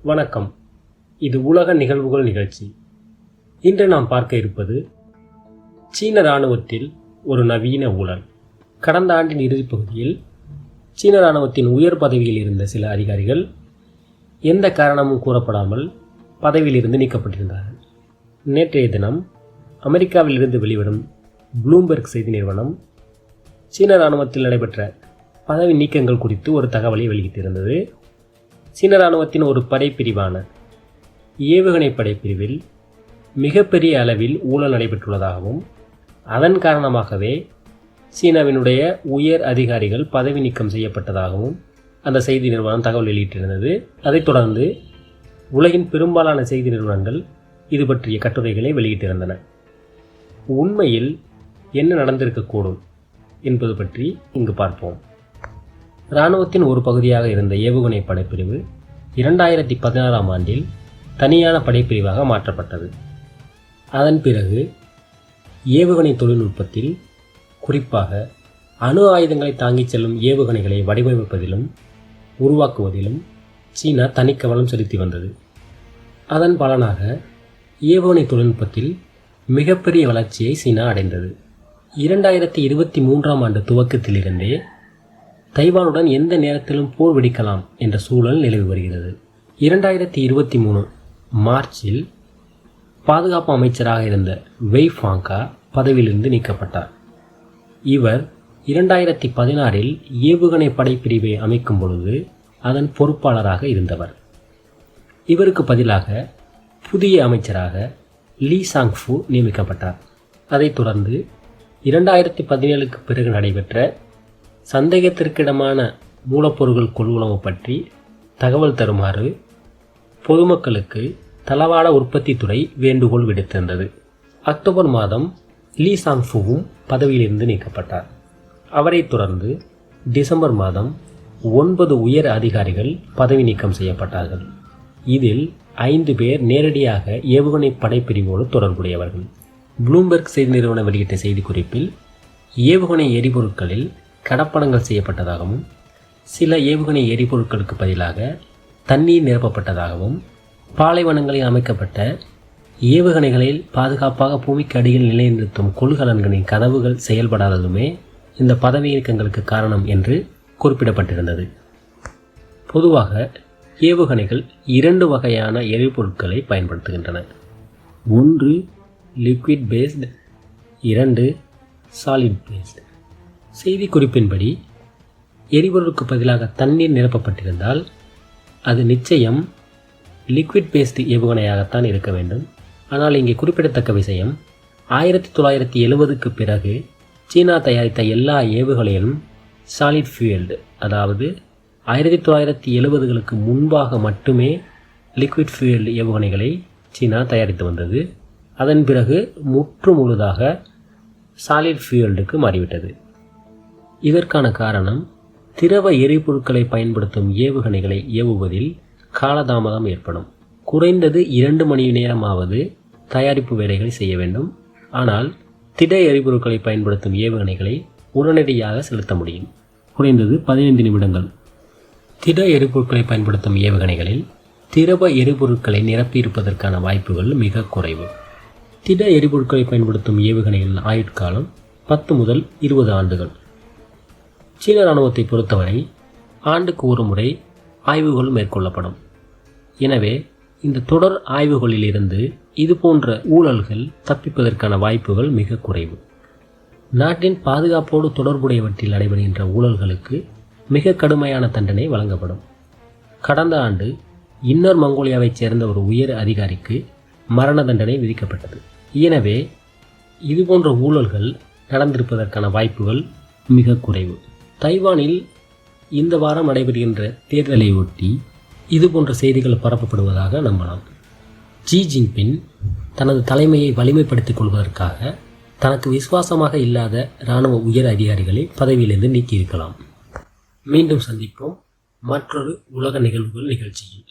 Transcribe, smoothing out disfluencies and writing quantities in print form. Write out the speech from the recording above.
வணக்கம். இது உலக நிகழ்வுகள் நிகழ்ச்சி. இன்று நாம் பார்க்க இருப்பது சீன இராணுவத்தில் ஒரு நவீன ஊழல். கடந்த ஆண்டின் இறுதிப் பகுதியில் சீன இராணுவத்தின் உயர் பதவியில் இருந்த சில அதிகாரிகள் எந்த காரணமும் கூறப்படாமல் பதவியில் இருந்து நீக்கப்பட்டிருந்தார்கள். நேற்றைய தினம் அமெரிக்காவில் இருந்து வெளிவரும் ப்ளூம்பெர்க் செய்தி நிறுவனம் சீன இராணுவத்தில் நடைபெற்ற பதவி நீக்கங்கள் குறித்து ஒரு தகவலை வெளியிட்டிருந்தது. சீன இராணுவத்தின் ஒரு படைப்பிரிவான ஏவுகணை படைப்பிரிவில் மிகப்பெரிய அளவில் ஊழல் நடைபெற்றுள்ளதாகவும் அதன் காரணமாகவே சீனாவினுடைய உயர் அதிகாரிகள் பதவி நீக்கம் செய்யப்பட்டதாகவும் அந்த செய்தி நிறுவனம் தகவல் வெளியிட்டிருந்தது. அதைத் தொடர்ந்து உலகின் பெரும்பாலான செய்தி நிறுவனங்கள் இது பற்றிய கட்டுரைகளை வெளியிட்டிருந்தன. உண்மையில் என்ன நடந்திருக்கக்கூடும் என்பது பற்றி இங்கு பார்ப்போம். இராணுவத்தின் ஒரு பகுதியாக இருந்த ஏவுகணை படைப்பிரிவு 2016ஆம் ஆண்டில் தனியான படைப்பிரிவாக மாற்றப்பட்டது. அதன் பிறகு ஏவுகணை தொழில்நுட்பத்தில், குறிப்பாக அணு ஆயுதங்களை தாங்கிச் செல்லும் ஏவுகணைகளை வடிவமைப்பதிலும் உருவாக்குவதிலும் சீனா தனிக்கவனம் செலுத்தி வந்தது. அதன் பலனாக ஏவுகணை தொழில்நுட்பத்தில் மிகப்பெரிய வளர்ச்சியை சீனா அடைந்தது. 2023ஆம் ஆண்டு துவக்கத்திலிருந்தே தைவானுடன் எந்த நேரத்திலும் போர் வெடிக்கலாம் என்ற சூழல் நிலவி வருகிறது. 2023 மார்ச்சில் பாதுகாப்பு அமைச்சராக இருந்த வெய் ஃபாங்கா பதவியிலிருந்து நீக்கப்பட்டார். இவர் 2016இல் ஏவுகணை படைப்பிரிவை அமைக்கும் பொழுது அதன் பொறுப்பாளராக இருந்தவர். இவருக்கு பதிலாக புதிய அமைச்சராக லீ சாங்ஃபு நியமிக்கப்பட்டார். அதைத் தொடர்ந்து 2017க்கு பிறகு நடைபெற்ற சந்தேகத்திற்கிடமான மூலப்பொருட்கள் கொள்வனவு பற்றி தகவல் தருமாறு பொதுமக்களுக்கு தளவாட உற்பத்தி துறை வேண்டுகோள் விடுத்திருந்தது. அக்டோபர் மாதம் லீ சாங்ஃபுவும் பதவியிலிருந்து நீக்கப்பட்டார். அவரைத் தொடர்ந்து டிசம்பர் மாதம் 9 உயர் அதிகாரிகள் பதவி நீக்கம் செய்யப்பட்டார்கள். இதில் 5 பேர் நேரடியாக ஏவுகணை படைப்பிரிவோடு தொடர்புடையவர்கள். ப்ளூம்பெர்க் செய்தி நிறுவனம் வெளியிட்ட செய்திக்குறிப்பில் ஏவுகணை எரிபொருட்களில் கடப்படங்கள் செய்யப்பட்டதாகவும் சில ஏவுகணை எரிபொருட்களுக்கு பதிலாக தண்ணீர் நிரப்பப்பட்டதாகவும் பாலைவனங்களில் அமைக்கப்பட்ட ஏவுகணைகளில் பாதுகாப்பாக பூமிக்கு அடியில் நிலைநிறுத்தும் கொள்கலன்களின் கதவுகள் செயல்படாததுமே இந்த பதவி நீக்கங்களுக்கு காரணம் என்று குறிப்பிடப்பட்டிருந்தது. பொதுவாக ஏவுகணைகள் 2 வகையான எரிபொருட்களை பயன்படுத்துகின்றன. ஒன்று லிக்விட் பேஸ்டு, 2 சாலிட் பேஸ்டு. செய்தி குறிப்பின்படி எரிபொருளுக்கு பதிலாக தண்ணீர் நிரப்பப்பட்டிருந்தால் அது நிச்சயம் லிக்விட் பேஸ்டு ஏவுகணையாகத்தான் இருக்க வேண்டும். ஆனால் இங்கே குறிப்பிடத்தக்க விஷயம், 1970க்கு பிறகு சீனா தயாரித்த எல்லா ஏவுகணைகளும் சாலிட் ஃபியூயல்டு, அதாவது 1970களுக்கு முன்பாக மட்டுமே லிக்விட் ஃபியூயல்டு ஏவுகணைகளை சீனா தயாரித்து வந்தது. அதன் பிறகு முற்று முழுதாக சாலிட் ஃபியூயல்டுக்கு மாறிவிட்டது. இதற்கான காரணம், திரவ எரிபொருட்களை பயன்படுத்தும் ஏவுகணைகளை ஏவுவதில் காலதாமதம் ஏற்படும். குறைந்தது 2 மணி நேரமாவது தயாரிப்பு வேலைகளை செய்ய வேண்டும். ஆனால் திட எரிபொருட்களை பயன்படுத்தும் ஏவுகணைகளை உடனடியாக செலுத்த முடியும், குறைந்தது 15 நிமிடங்கள். திட எரிபொருட்களை பயன்படுத்தும் ஏவுகணைகளில் திரவ எரிபொருட்களை நிரப்பியிருப்பதற்கான வாய்ப்புகள் மிக குறைவு. திட எரிபொருட்களை பயன்படுத்தும் ஏவுகணைகளின் ஆயுட்காலம் 10 முதல் 20 ஆண்டுகள். சீன இராணுவத்தை பொறுத்தவரை ஆண்டுக்கு ஒரு முறை ஆய்வுகள் மேற்கொள்ளப்படும். எனவே இந்த தொடர் ஆய்வுகளிலிருந்து இதுபோன்ற ஊழல்கள் தப்பிப்பதற்கான வாய்ப்புகள் மிக குறைவு. நாட்டின் பாதுகாப்போடு தொடர்புடையவற்றில் நடைபெறுகின்ற ஊழல்களுக்கு மிக கடுமையான தண்டனை வழங்கப்படும். கடந்த ஆண்டு இன்னர் மங்கோலியாவைச் சேர்ந்த ஒரு உயர் அதிகாரிக்கு மரண தண்டனை விதிக்கப்பட்டது. எனவே இதுபோன்ற ஊழல்கள் நடந்திருப்பதற்கான வாய்ப்புகள் மிக குறைவு. தைவானில் இந்த வாரம் நடைபெறுகின்ற தேர்தலை ஒட்டி இதுபோன்ற செய்திகள் பரப்பப்படுவதாக நம்பலாம். ஜி ஜின்பிங் தனது தலைமையை வலிமைப்படுத்திக் கொள்வதற்காக தனக்கு விசுவாசமாக இல்லாத இராணுவ உயர் அதிகாரிகளை பதவியிலிருந்து நீக்கியிருக்கலாம். மீண்டும் சந்திப்போம் மற்றொரு உலக நிகழ்வுகள் நிகழ்ச்சியில்.